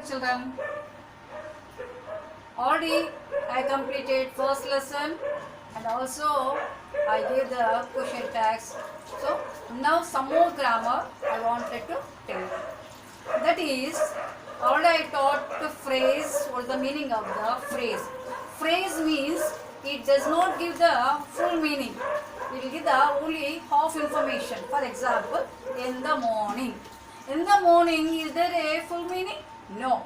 children. Already I completed first lesson and also I gave the question tags. So now some more grammar I wanted to tell you. That is, already I taught the phrase. What is the meaning of the phrase? Phrase means it does not give the full meaning. It will give the only half information. For example, in the morning. In the morning, is there a full meaning? No.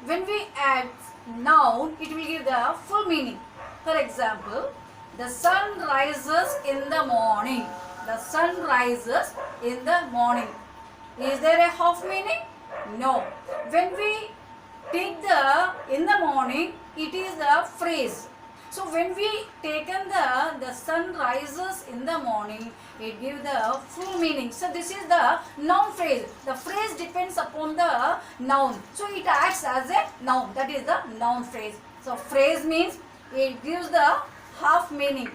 When we add noun, it will give the full meaning. For example, the sun rises in the morning. The sun rises in the morning. Is there a half meaning? No. When we take the in the morning, it is the phrase. So when we taken the sun rises in the morning, it gives the full meaning. So this is the noun phrase. The phrase depends upon the noun. So it acts as a noun. That is the noun phrase. So phrase means it gives the half meaning.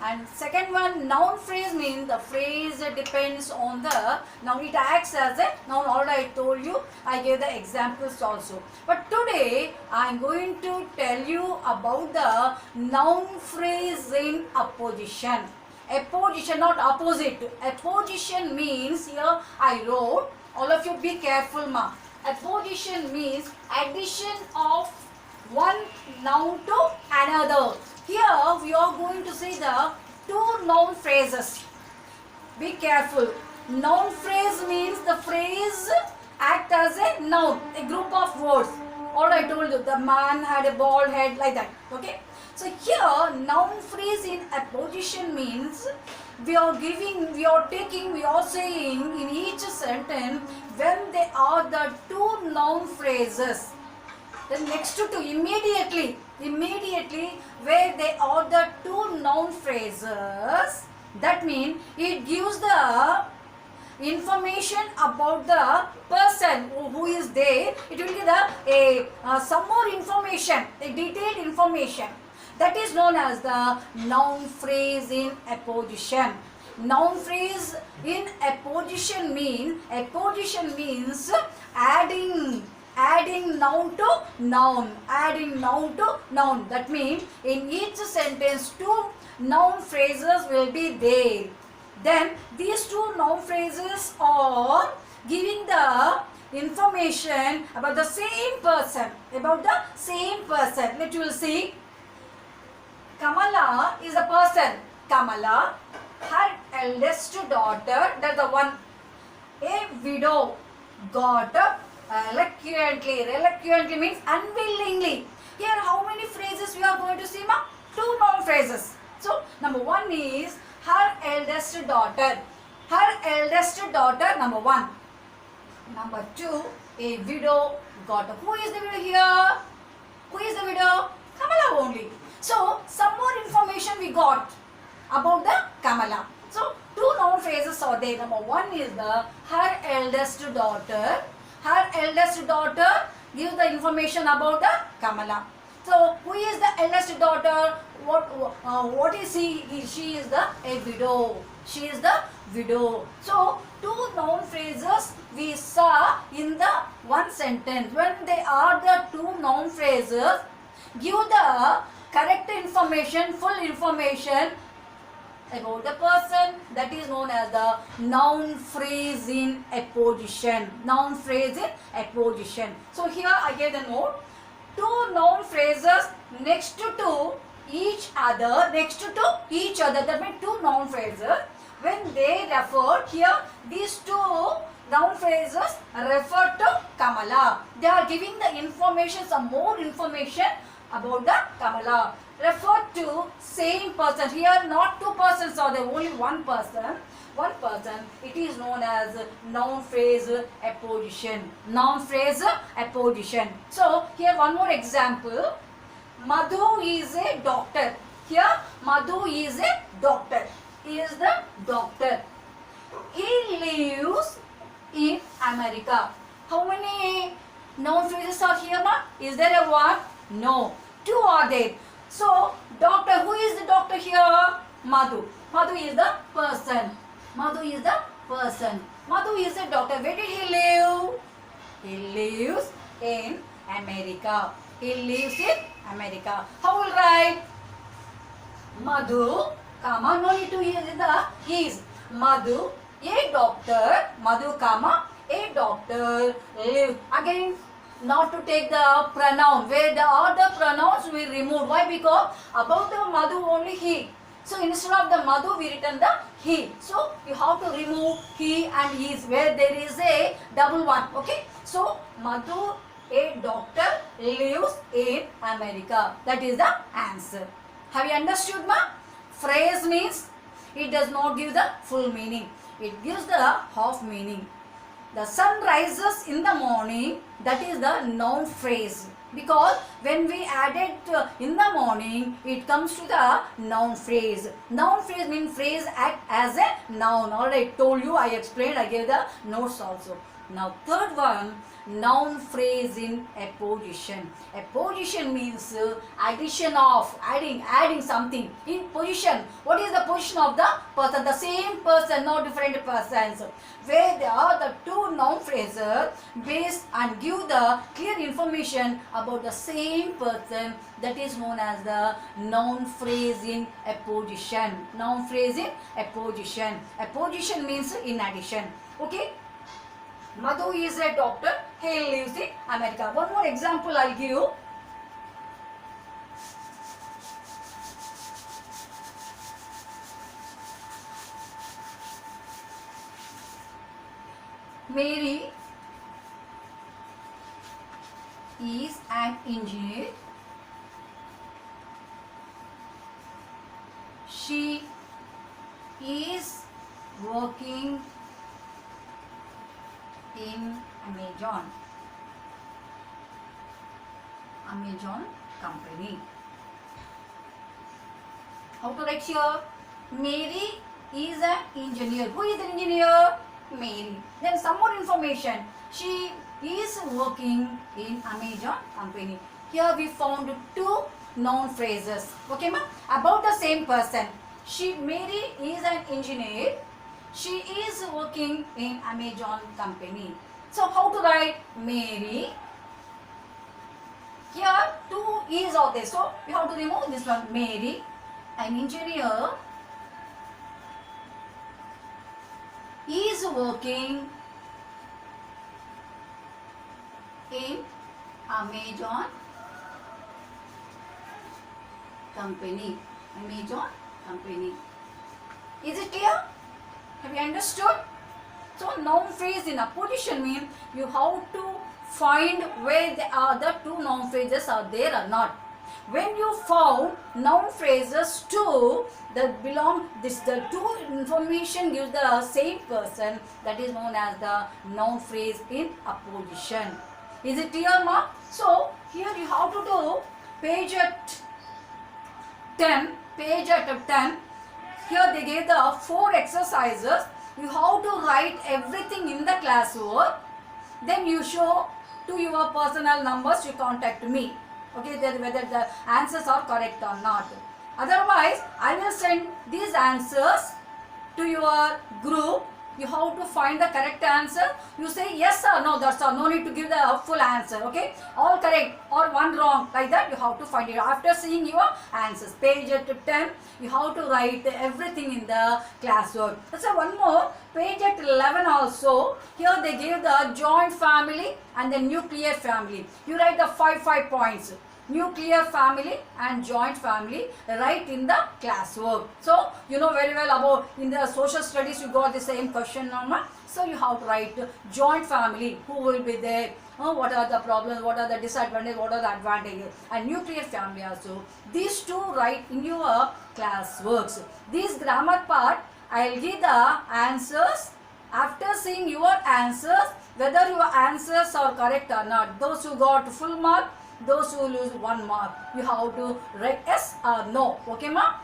And second one, noun phrase means the phrase depends on the noun. It acts as a noun. Already I told you, I gave the examples also. But today I am going to tell you about the noun phrase in apposition. Apposition, not opposite. Apposition means, here I wrote, all of you be careful ma. Apposition means addition of one noun to another. Here we are going to see the two noun phrases. Be careful. Noun phrase means the phrase act as a noun, a group of words. All I told you, the man had a bald head, like that. Okay. So here noun phrase in apposition means we are saying in each sentence when they are the two noun phrases. Then next to immediately where they are the two noun phrases, that means it gives the information about the person who is there. It will give the some more information, a detailed information. That is known as the noun phrase in apposition. Noun phrase in apposition means adding noun to noun. That means in each sentence two noun phrases will be there. Then these two noun phrases are giving the information about the same person. Let you will see. Kamala is a person. Kamala, her eldest daughter, that's the one. A widow got up reluctantly means unwillingly. Here how many phrases we are going to see, ma? Two noun phrases. So number one is her eldest daughter. Number one. Number two, a widow got up. Who is the widow here? Kamala only. So some more information we got about the Kamala. So two noun phrases are there. Number one is the her eldest daughter. Her eldest daughter gives the information about the Kamala. So who is the eldest daughter? What is she? She is a widow. So two noun phrases we saw in the one sentence. When they are the two noun phrases, give the correct information, full information about the person. That is known as the noun phrase in apposition. So here I gave the note. Two noun phrases next to each other. That means two noun phrases. When they refer here, these two noun phrases refer to Kamala. They are giving the information, some more information about the Kamala. Refer to same person. Here not two persons are there, only one person. It is known as noun phrase apposition. So here one more example. Madhu is a doctor. Here Madhu is a doctor. He is the doctor. He lives in America. How many noun phrases are here, ma? Is there a one? No. Two are there. So, doctor, who is the doctor here? Madhu. Madhu is the person. Madhu is a doctor. Where did he live? He lives in America. He lives in America. How will write? Madhu, comma, no need to use the is. Madhu, a doctor, Madhu, comma, a doctor live. Again, not to take the pronoun, where the other pronouns we remove. Why? Because about the Madhu only he. So instead of the Madhu, we written the he. So you have to remove he and his, where there is a double one. Okay. So Madhu, a doctor, lives in America. That is the answer. Have you understood, ma? Phrase means it does not give the full meaning. It gives the half meaning. The sun rises in the morning, that is the noun phrase. Because when we add it in the morning, it comes to the noun phrase. Noun phrase means phrase act as a noun. Already I told you, I explained, I gave the notes also. Now third one, noun phrase in apposition. Apposition means addition of, adding something. In position, what is the position of the person? The same person, no different persons. Where there are the two noun phrases based and give the clear information about the same person, that is known as the noun phrase in apposition. Noun phrase in apposition. Apposition means in addition. Okay. Madhu is a doctor. He lives in America. One more example I'll give you. Mary is an engineer. She is working in Amazon company. How to write here? Mary is an engineer. Who is the engineer? Mary. Then some more information. She is working in Amazon company. Here we found two noun phrases. Okay, ma'am? About the same person. Mary is an engineer. She is working in Amazon company. So how to write Mary? Here two is out there. So we have to remove this one. Mary, an engineer, is working in Amazon company. Amazon company. Is it clear? Have you understood? So noun phrase in apposition means you have to find where the two noun phrases are there or not. When you found noun phrases two that belong, the two information gives the same person, that is known as the noun phrase in apposition. Is it clear, ma? So here you have to do page at 10. Here they gave the 4 exercises. You have to write everything in the classwork. Then you show to your personal numbers, you contact me. Okay, whether the answers are correct or not. Otherwise, I will send these answers to your group. You have to find the correct answer. You say yes or no, that's all. No need to give the full answer. Okay, all correct or one wrong, like that you have to find it. After seeing your answers, page at 10, you have to write everything in the classwork. So one more, page at 11 also. Here they give the joint family and the nuclear family. You write the 5 points. Nuclear family and joint family, write in the classwork. So you know very well about in the social studies you got the same question number. So you have to write joint family, who will be there, what are the problems, what are the disadvantages, what are the advantages, and nuclear family also. These two write in your classworks. This grammar part I will give the answers after seeing your answers, whether your answers are correct or not. Those who got full mark, those who lose 1 mark, you have to write yes or no. Okay, ma?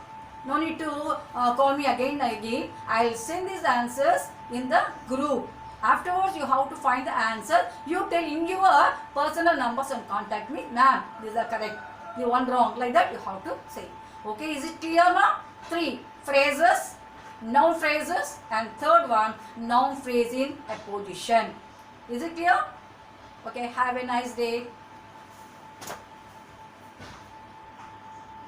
No need to call me again and again. I will send these answers in the group. Afterwards, you have to find the answer. You tell in your personal numbers and contact me. Ma'am, these are correct. The one wrong. Like that, you have to say. Okay, is it clear, ma? 3 phrases, noun phrases, and third one, noun phrase in apposition. Is it clear? Okay, have a nice day.